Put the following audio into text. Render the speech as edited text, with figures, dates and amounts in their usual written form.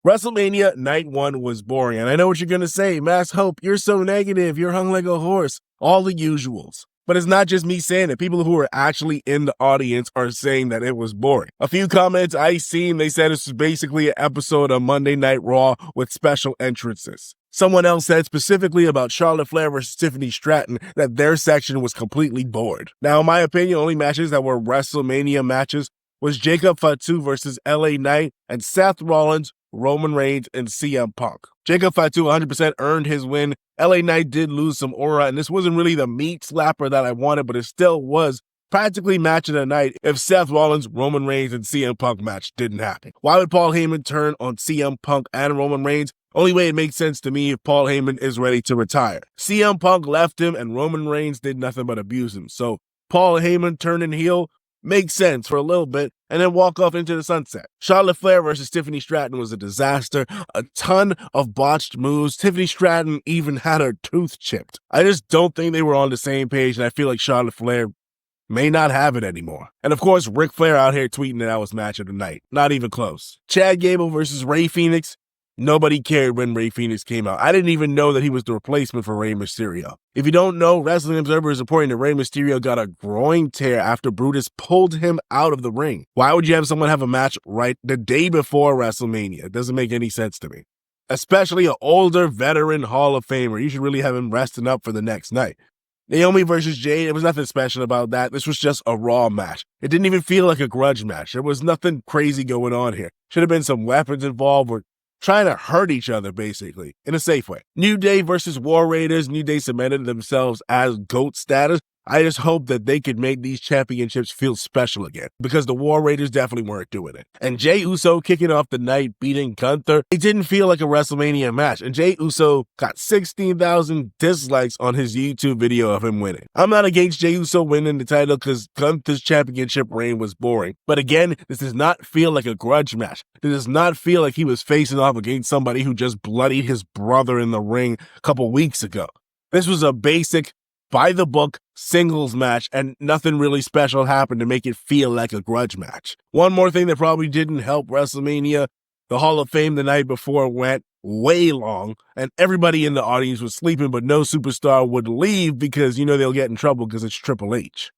WrestleMania Night 1 was boring, and I know what you're going to say. Mass Hope, you're so negative, you're hung like a horse. All the usuals. But it's not just me saying it. People who are actually in the audience are saying that it was boring. A few comments I seen, they said this was basically an episode of Monday Night Raw with special entrances. Someone else said specifically about Charlotte Flair versus Tiffany Stratton that their section was completely bored. Now, in my opinion, only matches that were WrestleMania matches was Jacob Fatu versus LA Knight and Seth Rollins, Roman Reigns, and CM Punk. Jacob Fatu 100% earned his win. LA Knight did lose some aura, and this wasn't really the meat slapper that I wanted, but it still was practically match of the night if Seth Rollins, Roman Reigns, and CM Punk match didn't happen. Why would Paul Heyman turn on CM Punk and Roman Reigns? Only way it makes sense to me if Paul Heyman is ready to retire. CM Punk left him, and Roman Reigns did nothing but abuse him. So Paul Heyman turning heel makes sense for a little bit, and then walk off into the sunset. Charlotte Flair versus Tiffany Stratton was a disaster. A ton of botched moves. Tiffany Stratton even had her tooth chipped. I just don't think they were on the same page, and I feel like Charlotte Flair may not have it anymore. And of course, Ric Flair out here tweeting that was match of the night. Not even close. Chad Gable versus Rey Fenix. Nobody cared when Rey Fenix came out. I didn't even know that he was the replacement for Rey Mysterio. If you don't know, Wrestling Observer is reporting that Rey Mysterio got a groin tear after Brutus pulled him out of the ring. Why would you have someone have a match right the day before WrestleMania? It doesn't make any sense to me. Especially an older veteran Hall of Famer. You should really have him resting up for the next night. Naomi versus Jade, it was nothing special about that. This was just a Raw match. It didn't even feel like a grudge match. There was nothing crazy going on here. Should have been some weapons involved or trying to hurt each other, basically, in a safe way. New Day versus War Raiders. New Day cemented themselves as GOAT status. I just hope that they could make these championships feel special again, because the War Raiders definitely weren't doing it. And Jey Uso kicking off the night, beating Gunther. It didn't feel like a WrestleMania match, and Jey Uso got 16,000 dislikes on his YouTube video of him winning. I'm not against Jey Uso winning the title because Gunther's championship reign was boring. But again, this does not feel like a grudge match. It does not feel like he was facing off against somebody who just bloodied his brother in the ring a couple weeks ago. This was a basic, by-the-book singles match, and nothing really special happened to make it feel like a grudge match. One more thing that probably didn't help WrestleMania, the Hall of Fame the night before went way long, and everybody in the audience was sleeping, but no superstar would leave because, they'll get in trouble because it's Triple H.